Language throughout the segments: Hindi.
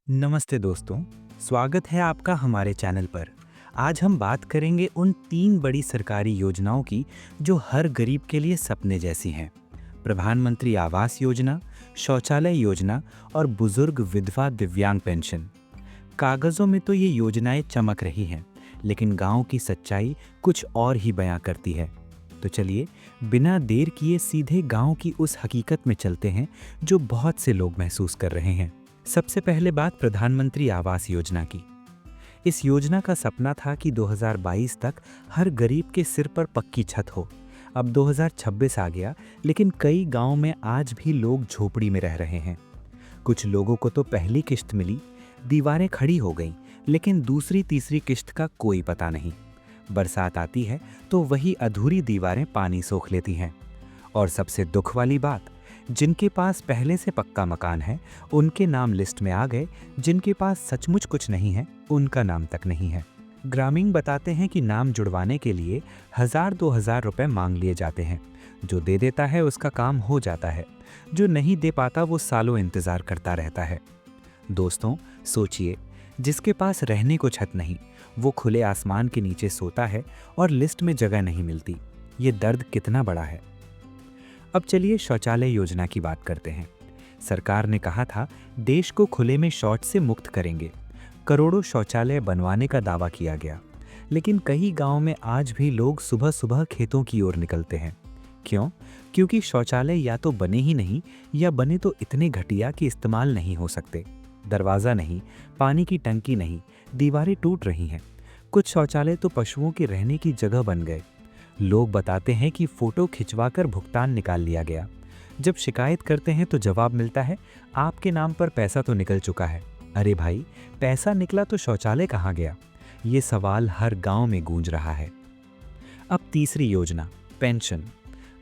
नमस्ते दोस्तों, स्वागत है आपका हमारे चैनल पर। आज हम बात करेंगे उन 3 बड़ी सरकारी योजनाओं की जो हर गरीब के लिए सपने जैसी हैं। प्रधानमंत्री आवास योजना, शौचालय योजना और बुजुर्ग विधवा दिव्यांग पेंशन। कागज़ों में तो ये योजनाएं चमक रही हैं, लेकिन गांव की सच्चाई कुछ और ही बयां करती है। तो चलिए, बिना देर किए सीधे गांव की उस हकीकत में चलते हैं जो बहुत से लोग महसूस कर रहे हैं। सबसे पहले बात प्रधानमंत्री आवास योजना की। इस योजना का सपना था कि 2022 तक हर गरीब के सिर पर पक्की छत हो। अब 2026 आ गया, लेकिन कई गांव में आज भी लोग झोपड़ी में रह रहे हैं। कुछ लोगों को तो पहली किश्त मिली, दीवारें खड़ी हो गईं, लेकिन दूसरी तीसरी किश्त का कोई पता नहीं। बरसात आती है तो वही अधूरी दीवारें पानी सोख लेती हैं। और सबसे दुख वाली बात, जिनके पास पहले से पक्का मकान है उनके नाम लिस्ट में आ गए, जिनके पास सचमुच कुछ नहीं है उनका नाम तक नहीं है। ग्रामीण बताते हैं कि नाम जुड़वाने के लिए 1000-2000 रुपए मांग लिए जाते हैं। जो दे देता है उसका काम हो जाता है, जो नहीं दे पाता वो सालों इंतजार करता रहता है। दोस्तों, सोचिए, जिसके पास रहने को छत नहीं, वो खुले आसमान के नीचे सोता है और लिस्ट में जगह नहीं मिलती। ये दर्द कितना बड़ा है। अब चलिए शौचालय योजना की बात करते हैं। सरकार ने कहा था देश को खुले में शौच से मुक्त करेंगे। करोड़ों शौचालय बनवाने का दावा किया गया, लेकिन कई गांवों में आज भी लोग सुबह सुबह खेतों की ओर निकलते हैं। क्यों? क्योंकि शौचालय या तो बने ही नहीं, या बने तो इतने घटिया कि इस्तेमाल नहीं हो सकते। दरवाज़ा नहीं, पानी की टंकी नहीं, दीवारें टूट रही हैं। कुछ शौचालय तो पशुओं के रहने की जगह बन गए। लोग बताते हैं कि फोटो खिंचवाकर भुगतान निकाल लिया गया। जब शिकायत करते हैं तो जवाब मिलता है, आपके नाम पर पैसा तो निकल चुका है। अरे भाई, पैसा निकला तो शौचालय कहाँ गया? ये सवाल हर गांव में गूंज रहा है। अब तीसरी योजना, पेंशन।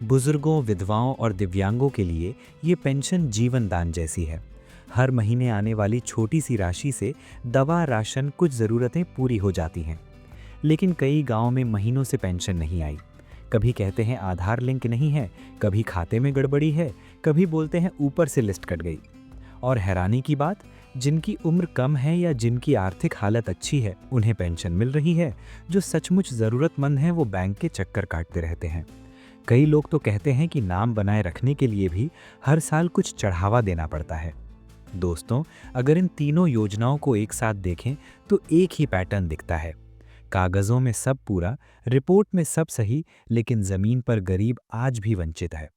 बुजुर्गों, विधवाओं और दिव्यांगों के लिए ये पेंशन जीवन दान जैसी है। हर महीने आने वाली छोटी सी राशि से दवा, राशन, कुछ ज़रूरतें पूरी हो जाती हैं। लेकिन कई गांवों में महीनों से पेंशन नहीं आई। कभी कहते हैं आधार लिंक नहीं है, कभी खाते में गड़बड़ी है, कभी बोलते हैं ऊपर से लिस्ट कट गई। और हैरानी की बात, जिनकी उम्र कम है या जिनकी आर्थिक हालत अच्छी है उन्हें पेंशन मिल रही है। जो सचमुच ज़रूरतमंद हैं वो बैंक के चक्कर काटते रहते हैं। कई लोग तो कहते हैं कि नाम बनाए रखने के लिए भी हर साल कुछ चढ़ावा देना पड़ता है। दोस्तों, अगर इन तीनों योजनाओं को एक साथ देखें तो एक ही पैटर्न दिखता है। कागजों में सब पूरा, रिपोर्ट में सब सही, लेकिन जमीन पर गरीब आज भी वंचित है।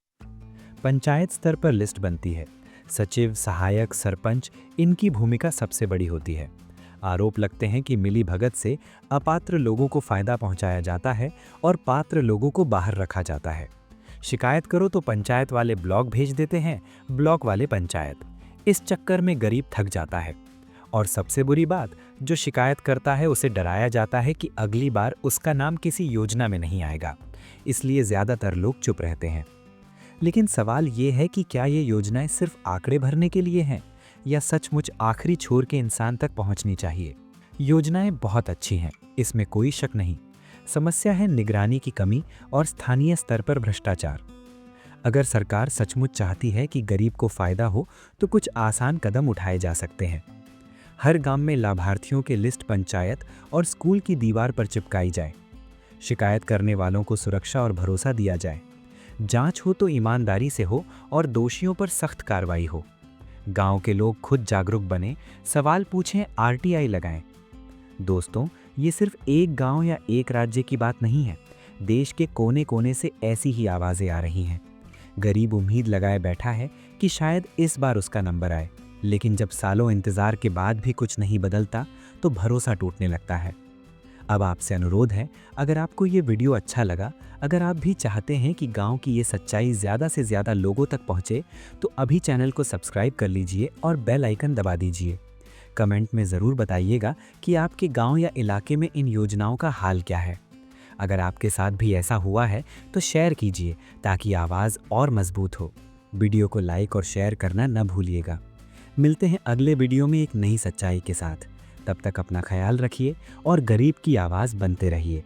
पंचायत स्तर पर लिस्ट बनती है। सचिव, सहायक, सरपंच, इनकी भूमिका सबसे बड़ी होती है। आरोप लगते हैं कि मिलीभगत से अपात्र लोगों को फायदा पहुंचाया जाता है और पात्र लोगों को बाहर रखा जाता है। शिकायत करो तो पंचायत वाले ब्लॉक भेज देते हैं, ब्लॉक वाले पंचायत। इस चक्कर में गरीब थक जाता है। और सबसे बुरी बात, जो शिकायत करता है उसे डराया जाता है कि अगली बार उसका नाम किसी योजना में नहीं आएगा। इसलिए ज़्यादातर लोग चुप रहते हैं। लेकिन सवाल ये है कि क्या ये योजनाएं सिर्फ आंकड़े भरने के लिए हैं, या सचमुच आखिरी छोर के इंसान तक पहुंचनी चाहिए? योजनाएं बहुत अच्छी हैं, इसमें कोई शक नहीं। समस्या है निगरानी की कमी और स्थानीय स्तर पर भ्रष्टाचार। अगर सरकार सचमुच चाहती है कि गरीब को फायदा हो तो कुछ आसान कदम उठाए जा सकते हैं। हर गांव में लाभार्थियों के लिस्ट पंचायत और स्कूल की दीवार पर चिपकाई जाए। शिकायत करने वालों को सुरक्षा और भरोसा दिया जाए। जांच हो तो ईमानदारी से हो और दोषियों पर सख्त कार्रवाई हो। गांव के लोग खुद जागरूक बने, सवाल पूछें, आरटीआई लगाएं। दोस्तों, ये सिर्फ एक गांव या एक राज्य की बात नहीं है। देश के कोने कोने से ऐसी ही आवाज़ें आ रही हैं। गरीब उम्मीद लगाए बैठा है कि शायद इस बार उसका नंबर आए, लेकिन जब सालों इंतजार के बाद भी कुछ नहीं बदलता तो भरोसा टूटने लगता है। अब आपसे अनुरोध है, अगर आपको ये वीडियो अच्छा लगा, अगर आप भी चाहते हैं कि गांव की ये सच्चाई ज़्यादा से ज़्यादा लोगों तक पहुंचे, तो अभी चैनल को सब्सक्राइब कर लीजिए और बेल आइकन दबा दीजिए। कमेंट में ज़रूर बताइएगा कि आपके गांव या इलाके में इन योजनाओं का हाल क्या है। अगर आपके साथ भी ऐसा हुआ है तो शेयर कीजिए ताकि आवाज़ और मजबूत हो। वीडियो को लाइक और शेयर करना न भूलिएगा। मिलते हैं अगले वीडियो में एक नई सच्चाई के साथ। तब तक अपना ख्याल रखिए और गरीब की आवाज़ बनते रहिए।